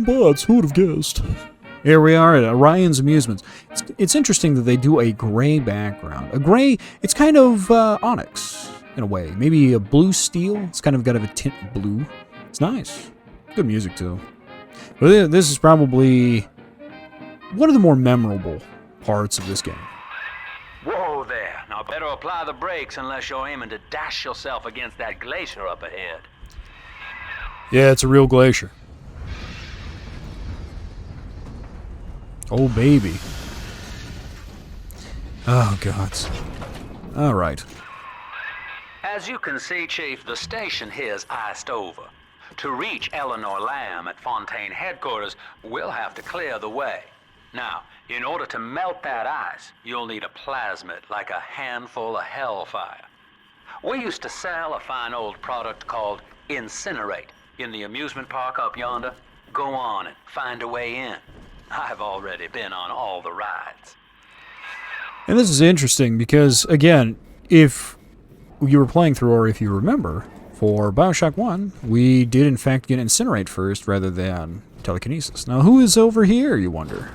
bots, who would have guessed? Here we are at Orion's Amusements. It's interesting that they do a gray background. A gray, it's kind of onyx, in a way. Maybe a blue steel. It's kind of got a tint of blue. It's nice. Good music, too. But this is probably one of the more memorable parts of this game. Whoa there. Now better apply the brakes unless you're aiming to dash yourself against that glacier up ahead. Yeah, it's a real glacier. Oh, baby. Oh, gods. All right. As you can see, Chief, the station here's iced over. To reach Eleanor Lamb at Fontaine headquarters, we'll have to clear the way. Now, in order to melt that ice, you'll need a plasmid, like a handful of hellfire. We used to sell a fine old product called Incinerate in the amusement park up yonder. Go on and find a way in. I've already been on all the rides. And this is interesting because, again, if you were playing through, or if you remember, for Bioshock 1, we did in fact get Incinerate first rather than telekinesis. Now, who is over here, you wonder?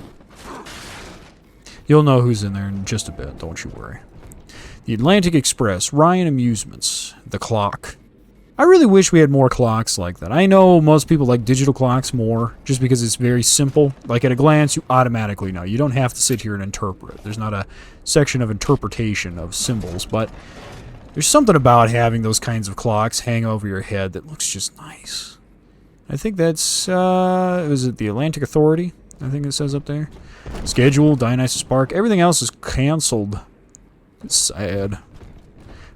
You'll know who's in there in just a bit, don't you worry. The Atlantic Express, Ryan Amusements, the clock. I really wish we had more clocks like that. I know most people like digital clocks more, just because it's very simple. Like at a glance, you automatically know. You don't have to sit here and interpret. There's not a section of interpretation of symbols, but there's something about having those kinds of clocks hang over your head that looks just nice. I think that's, is it the Atlantic Authority? I think it says up there. Schedule, Dionysus Park, everything else is canceled. It's sad.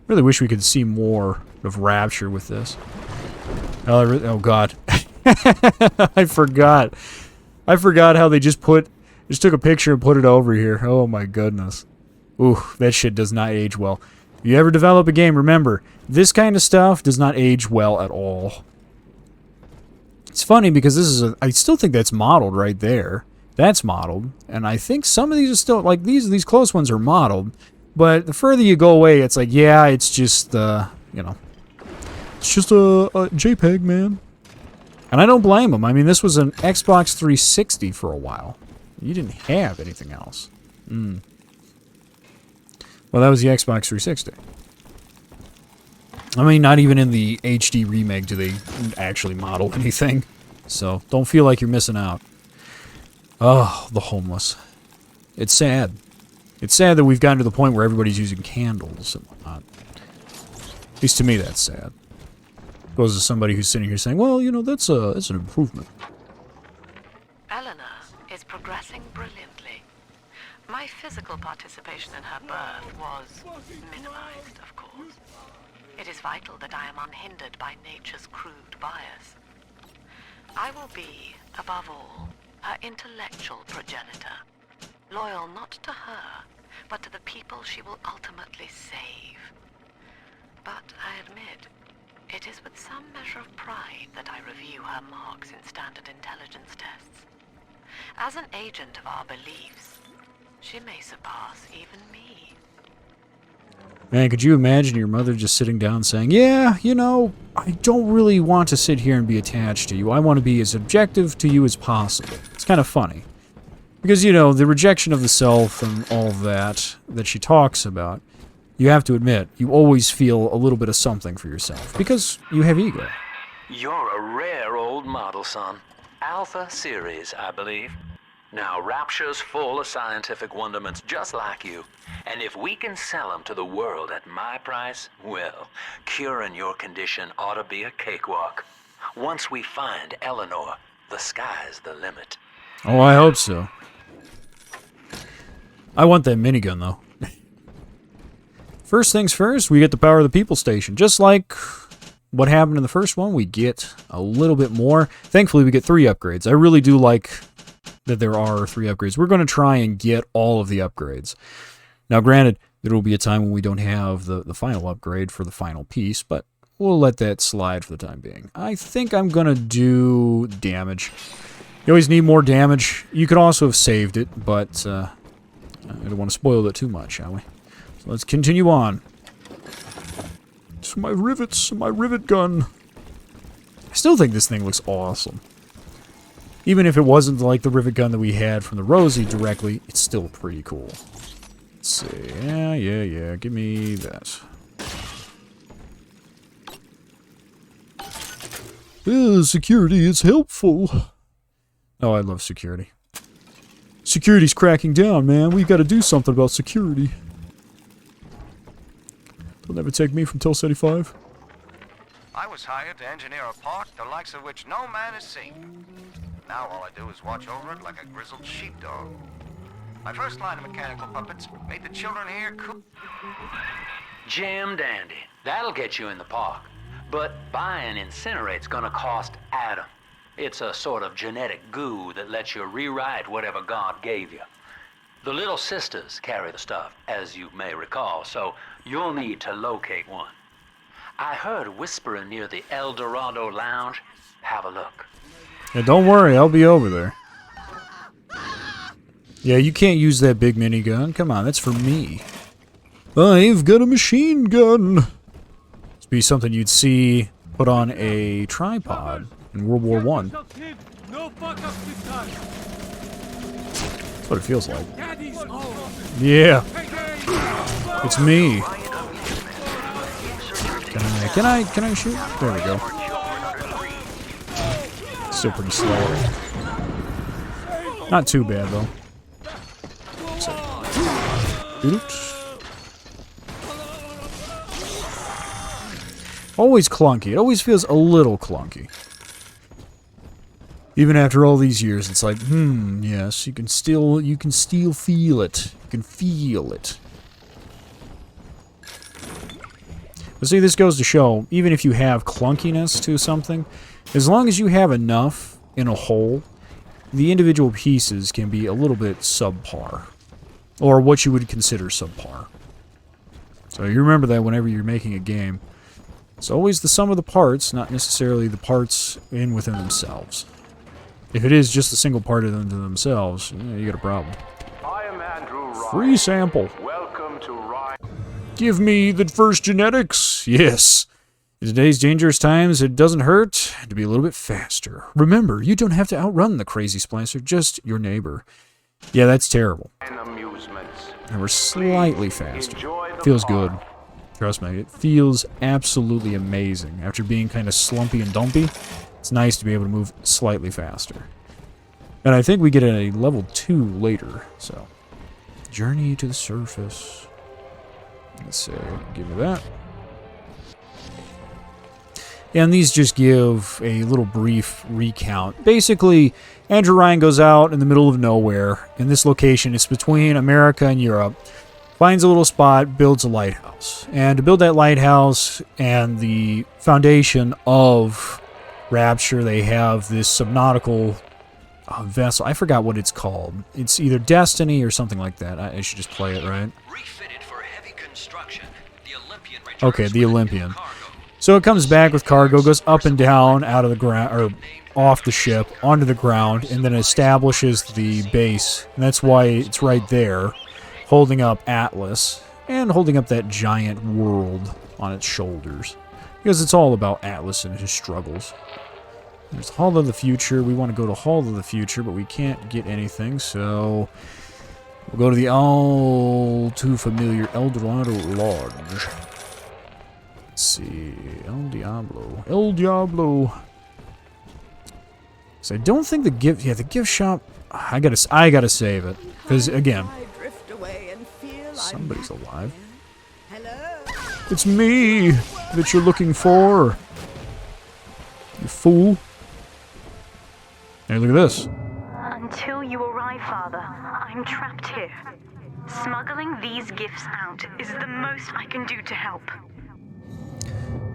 Really wish we could see more of Rapture with this. Oh God. I forgot. I forgot how they just took a picture and put it over here. Oh my goodness. Ooh, that shit does not age well. If you ever develop a game, remember, this kind of stuff does not age well at all. It's funny because this is I still think that's modeled right there. That's modeled, and I think some of these are still, like, these close ones are modeled, but the further you go away, it's like, yeah, it's just, you know, it's just a JPEG, man. And I don't blame them. I mean, this was an Xbox 360 for a while. You didn't have anything else. Well, that was the Xbox 360. I mean, not even in the HD remake do they actually model anything. So, don't feel like you're missing out. Oh, the homeless. It's sad. It's sad that we've gotten to the point where everybody's using candles and whatnot. At least to me, that's sad. Goes to somebody who's sitting here saying, well, you know, that's an improvement. Eleanor is progressing brilliantly. My physical participation in her birth was minimized, of course. It is vital that I am unhindered by nature's crude bias. I will be, above all, her intellectual progenitor, loyal not to her, but to the people she will ultimately save. But I admit, it is with some measure of pride that I review her marks in standard intelligence tests. As an agent of our beliefs, she may surpass even me. Man, could you imagine your mother just sitting down saying, yeah, you know, I don't really want to sit here and be attached to you. I want to be as objective to you as possible. It's kind of funny. Because, you know, the rejection of the self and all of that she talks about, you have to admit, you always feel a little bit of something for yourself. Because you have ego. You're a rare old model, son. Alpha series, I believe. Now, Rapture's full of scientific wonderments just like you. And if we can sell them to the world at my price, well, curing your condition ought to be a cakewalk. Once we find Eleanor, the sky's the limit. Oh, I hope so. I want that minigun, though. First things first, we get the Power of the People station. Just like what happened in the first one, we get a little bit more. Thankfully, we get 3 upgrades. I really do like that there are 3 upgrades. We're going to try and get all of the upgrades. Now, granted, there will be a time when we don't have the final upgrade for the final piece, but we'll let that slide for the time being. I think I'm going to do damage. You always need more damage. You could also have saved it, but I don't want to spoil it too much, shall we? So let's continue on. It's my rivets, my rivet gun. I still think this thing looks awesome. Even if it wasn't like the rivet gun that we had from the Rosie directly, it's still pretty cool. Let's see. Yeah. Give me that. Security is helpful. Oh, I love security. Security's cracking down, man. We gotta do something about security. They'll never take me from Tulsa 85. I was hired to engineer a park the likes of which no man has seen. Now all I do is watch over it like a grizzled sheepdog. My first line of mechanical puppets made the children here cool. Jim Dandy. That'll get you in the park. But buying Incinerate's gonna cost Adam. It's a sort of genetic goo that lets you rewrite whatever God gave you. The little sisters carry the stuff, as you may recall, so you'll need to locate one. I heard whispering near the El Dorado Lounge. Have a look. Yeah, don't worry, I'll be over there. Yeah, you can't use that big minigun. Come on, that's for me. I've got a machine gun. This would be something you'd see put on a tripod in World War I. That's what it feels like. Yeah. It's me. Can I shoot? There we go. Still pretty slow. Not too bad though. Oops. Always clunky. It always feels a little clunky. Even after all these years, it's like, yes, you can still feel it. You can feel it. But see, this goes to show, even if you have clunkiness to something, as long as you have enough in a whole, the individual pieces can be a little bit subpar. Or what you would consider subpar. So you remember that whenever you're making a game. It's always the sum of the parts, not necessarily the parts in within themselves. If it is just a single part of them to themselves, you got a problem. I am Andrew Ryan. Free sample. Welcome to Ryan. Give me the first genetics. Yes. In today's dangerous times, it doesn't hurt to be a little bit faster. Remember, you don't have to outrun the crazy Splicer, just your neighbor. Yeah, that's terrible. And amusements. And we're slightly faster. Enjoy the Feels park. good. Trust me, it feels absolutely amazing. After being kind of slumpy and dumpy, it's nice to be able to move slightly faster. And I think we get a level 2 later, so. Journey to the surface. Let's see, give me that. And these just give a little brief recount. Basically, Andrew Ryan goes out in the middle of nowhere, in this location. It's between America and Europe. Finds a little spot, builds a lighthouse. And to build that lighthouse and the foundation of Rapture, they have this subnautical vessel. I forgot what it's called. It's either Destiny or something like that. I should just play it, right? Refitted for heavy construction, the Olympian Okay, the Olympian. So it comes back with cargo, goes up and down out of the ground, or off the ship, onto the ground, and then establishes the base. And that's why it's right there, holding up Atlas, and holding up that giant world on its shoulders. Because it's all about Atlas and his struggles. There's Hall of the Future. We want to go to Hall of the Future, but we can't get anything, so we'll go to the all too familiar El Dorado Lodge. Let's see, El Diablo. So I don't think the gift shop. I gotta save it because again, somebody's alive. It's me that you're looking for. You fool. Hey, look at this. Until you arrive, Father, I'm trapped here. Smuggling these gifts out is the most I can do to help.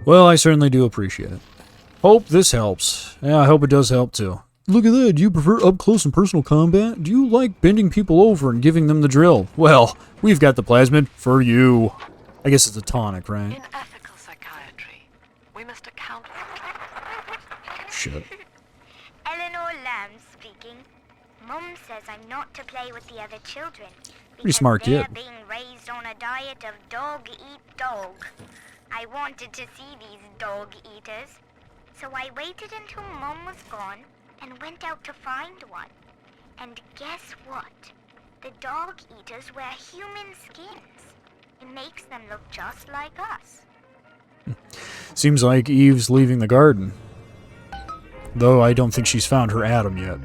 Well, I certainly do appreciate it. Hope this helps. Yeah, I hope it does help too. Look at that. Do you prefer up-close and personal combat? Do you like bending people over and giving them the drill? Well, we've got the plasmid for you. I guess it's a tonic, right? In ethical psychiatry, we must account for... Shit. Eleanor Lamb speaking. Mum says I'm not to play with the other children. Pretty smart they're kid. being raised on a diet of dog eat dog. I wanted to see these dog eaters. So I waited until Mum was gone, and went out to find one. And guess what? The dog eaters wear human skins. It makes them look just like us. Seems like Eve's leaving the garden. Though I don't think she's found her Adam yet.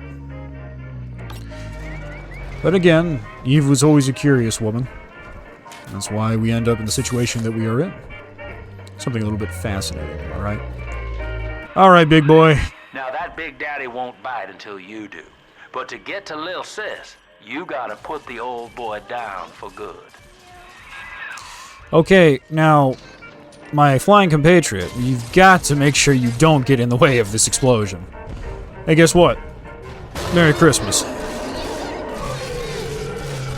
But again, Eve was always a curious woman. That's why we end up in the situation that we are in. Something a little bit fascinating, alright? Alright, big boy. Now that Big Daddy won't bite until you do. But to get to Lil Sis, you gotta put the old boy down for good. Okay, now, my flying compatriot, you've got to make sure you don't get in the way of this explosion. Hey, guess what? Merry Christmas.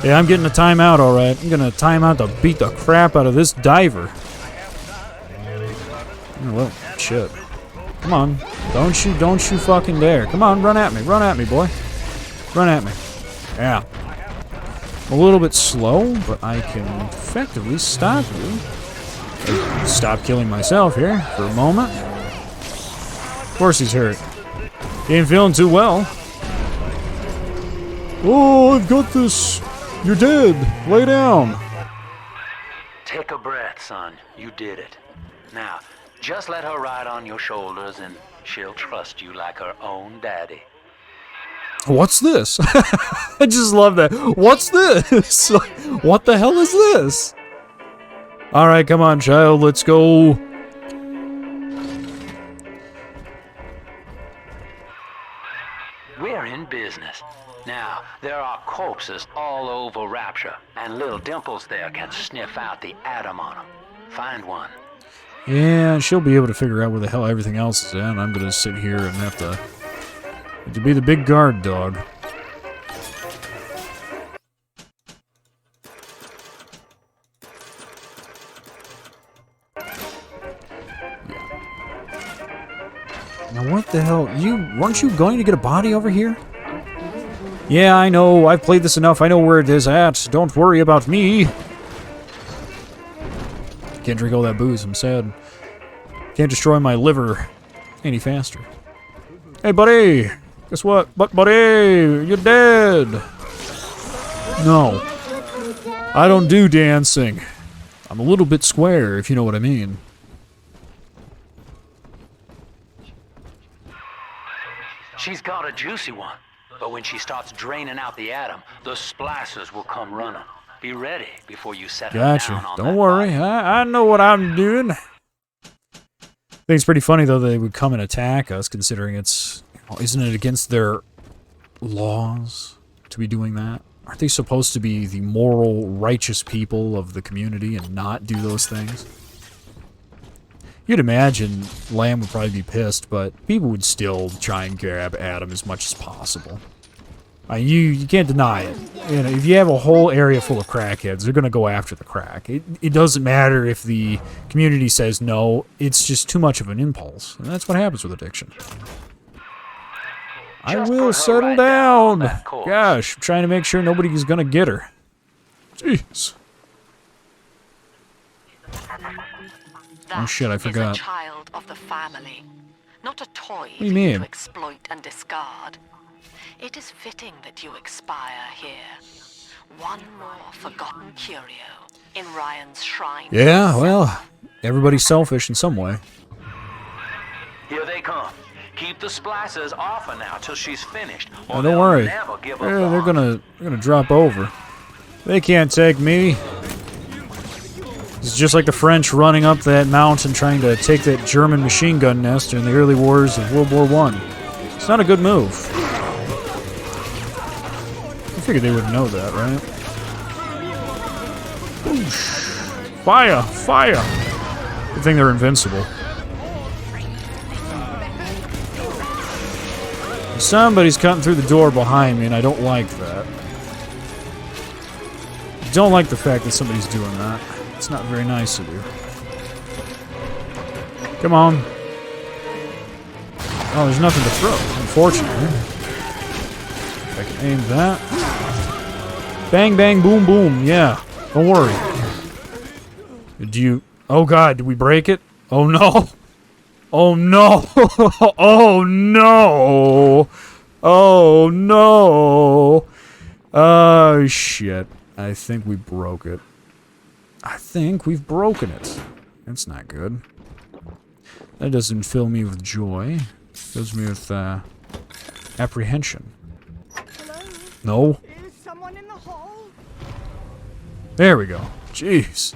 Yeah, I'm getting a timeout, alright. I'm gonna time out to beat the crap out of this diver. Oh, well, shit. Come on. Don't you fucking dare. Come on, run at me, boy. Run at me. Yeah. I'm a little bit slow, but I can effectively stop you. Stop killing myself here for a moment. Of course he's hurt. He ain't feeling too well. Oh, I've got this. You're dead. Lay down. Take a breath, son. You did it. Now, just let her ride on your shoulders and she'll trust you like her own daddy. What's this? I just love that. What's this? What the hell is this? Alright, come on, child. Let's go. We're in business. Now, there are corpses all over Rapture, and little Dimples there can sniff out the atom on them. Find one. Yeah, she'll be able to figure out where the hell everything else is at, and I'm gonna sit here and have to be the big guard dog. Now what the hell? Weren't you going to get a body over here? Yeah, I know. I've played this enough. I know where it is at. Don't worry about me. Can't drink all that booze. I'm sad. Can't destroy my liver any faster. Hey, buddy! Guess what? But, buddy! You're dead! No. I don't do dancing. I'm a little bit square, if you know what I mean. She's got a juicy one, but when she starts draining out the atom, the splicers will come running. Be ready before you set her down Gotcha. on Don't that worry. body. I know what I'm doing. I think it's pretty funny, though, they would come and attack us, considering it's... Isn't it against their laws to be doing that? Aren't they supposed to be the moral, righteous people of the community and not do those things? You'd imagine Lamb would probably be pissed, but people would still try and grab Adam as much as possible. You can't deny it. You know, if you have a whole area full of crackheads, they're going to go after the crack. It doesn't matter if the community says no, it's just too much of an impulse. And that's what happens with addiction. I Just will put her settle right down. on that corpse. Gosh, I'm trying to make sure nobody's going to get her. Jeez. That shit, I forgot. is a child of the family, not a toy do you for mean? you to exploit and discard. It is fitting that you expire here. One more forgotten curio in Ryan's shrine. Yeah, well, everybody's selfish in some way. Here they come. Keep the splicers off her now till she's finished. Or Oh, don't they'll worry. never give up They're on gonna drop over. They can't take me. It's just like the French running up that mountain trying to take that German machine gun nest in the early wars of World War I. It's not a good move. I figured they would know that, right? Whoosh. Fire! Fire! Good thing they're invincible. Somebody's cutting through the door behind me, and I don't like that. I don't like the fact that somebody's doing that. It's not very nice of you. Come on. Oh, there's nothing to throw, unfortunately. If I can aim that. Bang, bang, boom, boom. Yeah, don't worry. Do you... Oh, God, did we break it? Oh, no. Oh no! Oh no! Oh no! Oh shit. I think we broke it. I think we've broken it. That's not good. That doesn't fill me with joy. Fills me with apprehension. No. Is someone in the hall? There we go. Jeez.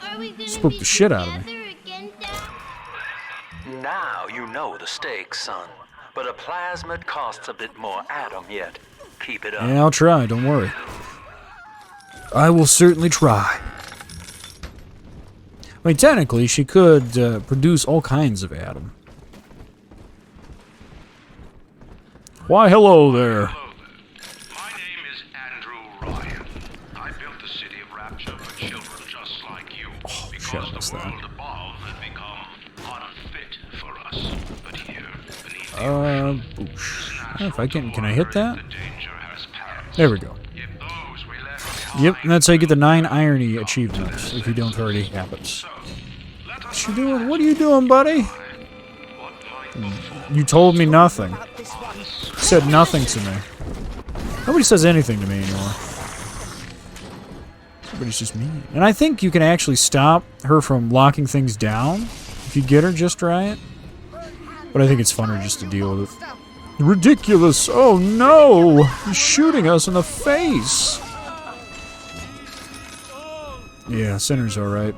Are we gonna Spooked be the shit out of me. together again, Dad? Now you know the stakes, son. But a plasmid costs a bit more atom yet. Keep it up. Yeah, I'll try. Don't worry. I will certainly try. I mean, technically, she could produce all kinds of atom. Why, hello there. Hello there. My name is Andrew Ryan. I built the city of Rapture for children just like you. Because the world above had become unfit for us. But here, beneath the ocean, Boosh. If I can I hit that? the danger has passed. There we go. If those we left Yep, behind and that's how you get the 9 irony achievements, if you don't already have it. so, let us What you doing? What are you doing, buddy? what might You told me nothing. About this one. You said nothing to me. Nobody says anything to me anymore. Everybody's just mean. And I think you can actually stop her from locking things down if you get her just right. But I think it's funner just to deal with it. Ridiculous! Oh no! He's shooting us in the face! Yeah, Sinner's alright.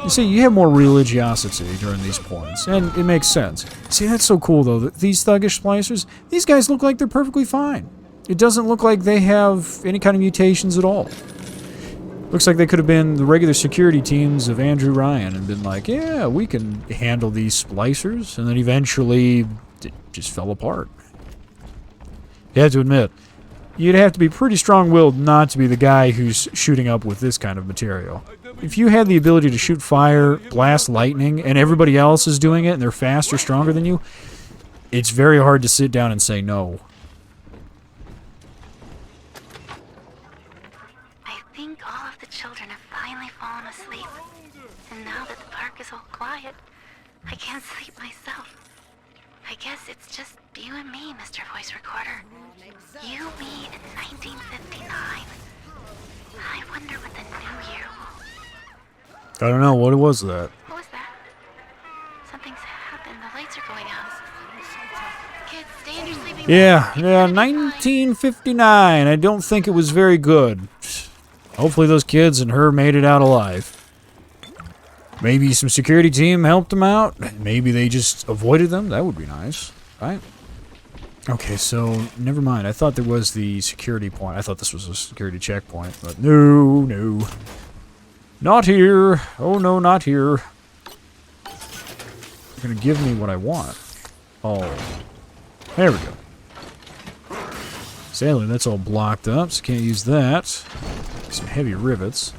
You see, you have more religiosity during these points, and it makes sense. See, that's so cool, though. That these thuggish splicers, these guys look like they're perfectly fine. It doesn't look like they have any kind of mutations at all. Looks like they could have been the regular security teams of Andrew Ryan and been like, yeah, we can handle these splicers, and then eventually it just fell apart. You have to admit, you'd have to be pretty strong-willed not to be the guy who's shooting up with this kind of material. If you had the ability to shoot fire, blast lightning, and everybody else is doing it and they're faster, stronger than you, it's very hard to sit down and say no. I think all of the children have finally fallen asleep. And now that the park is all quiet, I can't sleep myself. I guess it's just you and me, Mr. Voice Recorder. You, me, in 1959. I wonder what the new year will... I don't know, what was that? What was that? Something's happened. The lights are going out. Kids, stay in your sleeping Yeah, bags. yeah, It's gonna be fine. 1959. I don't think it was very good. Hopefully those kids and her made it out alive. Maybe some security team helped them out. Maybe they just avoided them. That would be nice, right? Okay, so never mind. I thought there was the security point. I thought this was a security checkpoint, but no, no. Not here. Oh no, not here. You're gonna give me what I want. Oh. There we go. Sadly, that's all blocked up, so can't use that. Some heavy rivets.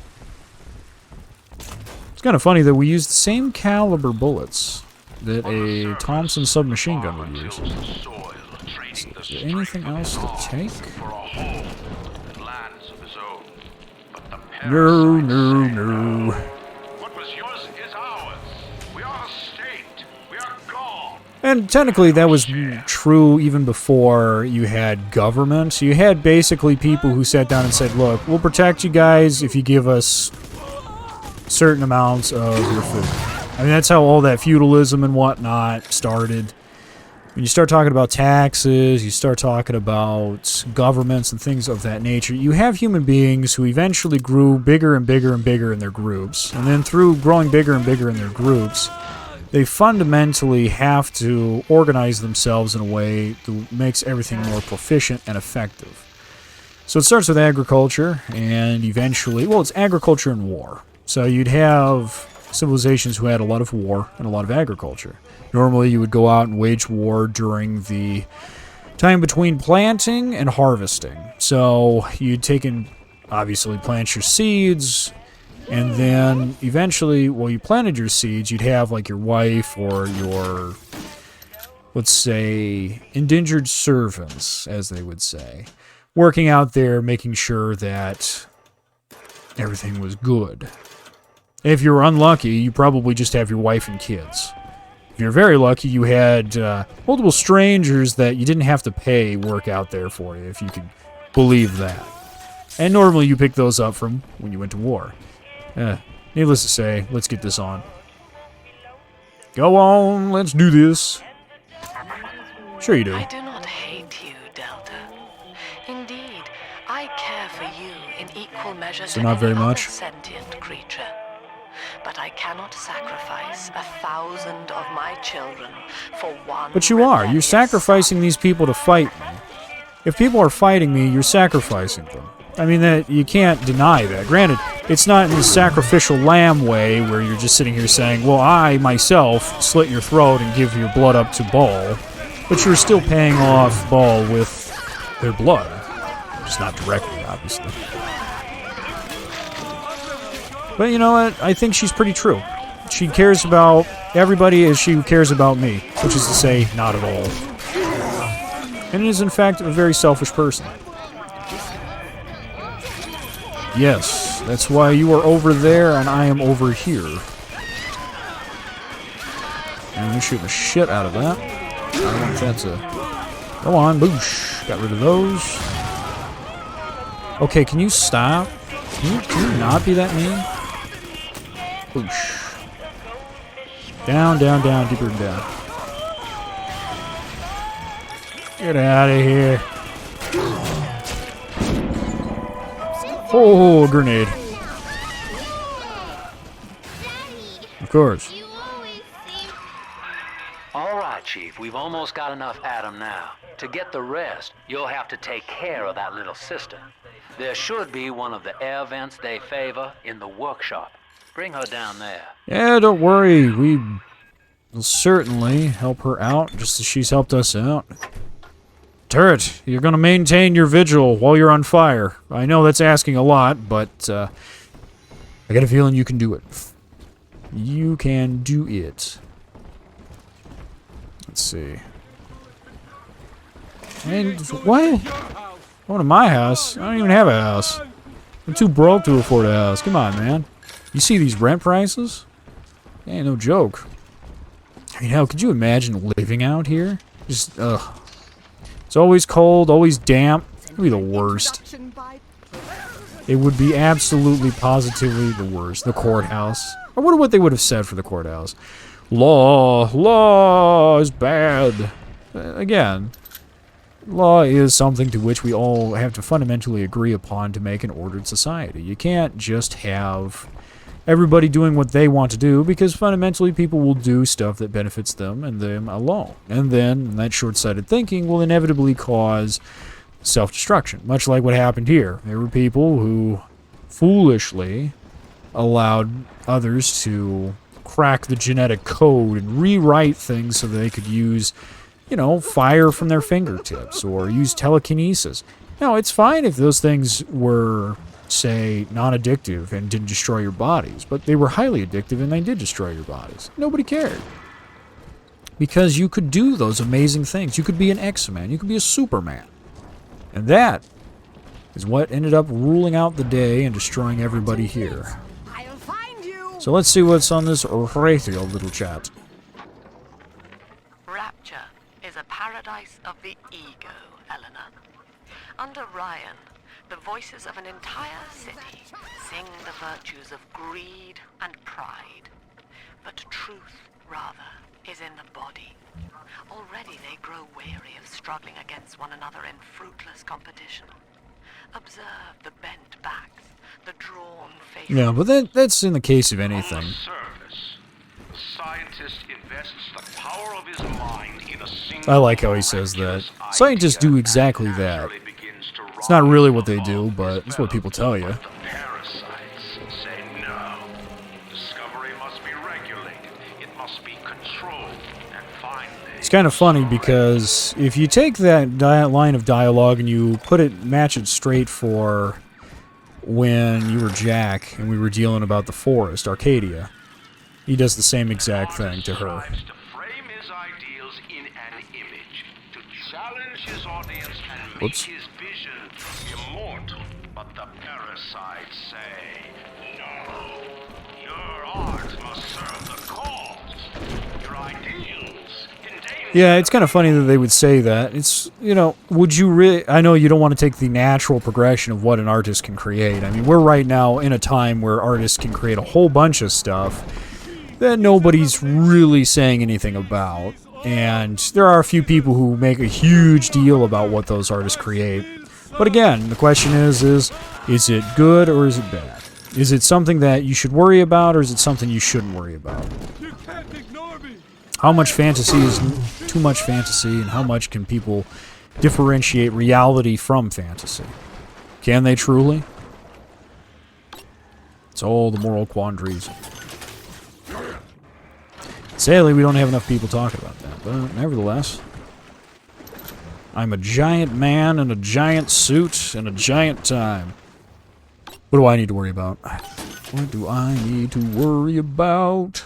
It's kind of funny that we use the same caliber bullets that a Thompson submachine gun would use. Is there anything else to take? No, no, no. What was yours is ours. We are a state. We are gone. And technically that was true even before you had government. So you had basically people who sat down and said, look, we'll protect you guys if you give us certain amounts of your food. I mean, that's how all that feudalism and whatnot started. When you start talking about taxes, you start talking about governments and things of that nature, you have human beings who eventually grew bigger and bigger and bigger in their groups. And then through growing bigger and bigger in their groups, they fundamentally have to organize themselves in a way that makes everything more proficient and effective. So it starts with agriculture, and eventually, well, it's agriculture and war. So you'd have civilizations who had a lot of war and a lot of agriculture. Normally, you would go out and wage war during the time between planting and harvesting. So you'd take and obviously plant your seeds, and then eventually, while you planted your seeds, you'd have like your wife or your, let's say, indentured servants, as they would say, working out there, making sure that everything was good. If you were unlucky, you probably just have your wife and kids. If you're very lucky, you had multiple strangers that you didn't have to pay work out there for you, if you could believe that. And normally you pick those up from when you went to war. Needless to say, let's get this on. Go on, let's do this. Sure you do. I do not hate you, Delta. Indeed, I care for you in equal measure So to not any very other much. sentient creature. But I cannot sacrifice 1,000 of my children for one. But you are. You're rebellious sacrificing these people to fight me. If people are fighting me, you're sacrificing them. I mean, that you can't deny that. Granted, it's not in the sacrificial lamb way where you're just sitting here saying, well, I, myself, slit your throat and give your blood up to Ball. But you're still paying off Ball with their blood. Just not directly, obviously. But you know what? I think she's pretty true. She cares about everybody as she cares about me. Which is to say, not at all. And is, in fact, a very selfish person. Yes, that's why you are over there and I am over here. And we shoot the shit out of that. I don't want that to... Go on, boosh. Got rid of those. Okay, can you stop? Can you not be that mean? Boosh. Down, down, down, deeper and down. Get out of here. Oh, grenade. Of course. All right, Chief, we've almost got enough Adam now. To get the rest, you'll have to take care of that little sister. There should be one of the air vents they favor in the workshop. Bring her down there. Yeah, don't worry. We will certainly help her out, just as she's helped us out. Turret, you're going to maintain your vigil while you're on fire. I know that's asking a lot, but I got a feeling you can do it. You can do it. Let's see. And what? Going to my house? I don't even have a house. I'm too broke to afford a house. Come on, man. You see these rent prices? Ain't no joke. I mean, hell, could you imagine living out here? Just, ugh. It's always cold, always damp. It would be the worst. It would be absolutely, positively the worst. The courthouse. I wonder what they would have said for the courthouse. Law is bad. Again, law is something to which we all have to fundamentally agree upon to make an ordered society. You can't just have everybody doing what they want to do, because fundamentally people will do stuff that benefits them and them alone. And then that short-sighted thinking will inevitably cause self-destruction, much like what happened here. There were people who foolishly allowed others to crack the genetic code and rewrite things so that they could use, you know, fire from their fingertips or use telekinesis. Now, it's fine if those things were, say, non-addictive and didn't destroy your bodies, but they were highly addictive and they did destroy your bodies. Nobody cared. Because you could do those amazing things. You could be an X-Man. You could be a Superman. And that is what ended up ruling out the day and destroying everybody here. So let's see what's on this radio little chat. Rapture is a paradise of the ego, Eleanor. Under Ryan, the voices of an entire city sing the virtues of greed and pride. But truth, rather, is in the body. Already they grow weary of struggling against one another in fruitless competition. Observe the bent backs, the drawn faces. Yeah, but that's in the case of anything. Service. The scientist invests the power of his mind in a single I like how he says that. Scientists do exactly that. It's not really what they do, but it's what people tell you. The parasites say no. Discovery must be regulated. It must be controlled. And finally, It's kind of funny because if you take that line of dialogue and you match it straight for when you were Jack and we were dealing about the forest, Arcadia, he does the same exact thing to her. to frame his ideals in an image, to challenge his audience and make Whoops. his vision immortal. But the parasites say, no, your art must serve the cause. Your ideals Yeah, it's kind of funny that they would say that. It's, you know, would you really... I know you don't want to take the natural progression of what an artist can create. I mean, we're right now in a time where artists can create a whole bunch of stuff that nobody's really saying anything about. And there are a few people who make a huge deal about what those artists create. But again, the question is it good or is it bad? Is it something that you should worry about, or is it something you shouldn't worry about? You can't ignore me. How much fantasy is too much fantasy, and how much can people differentiate reality from fantasy? Can they truly? It's all the moral quandaries. Sadly, we don't have enough people talking about that, but nevertheless, I'm a giant man in a giant suit in a giant time. What do I need to worry about? What do I need to worry about?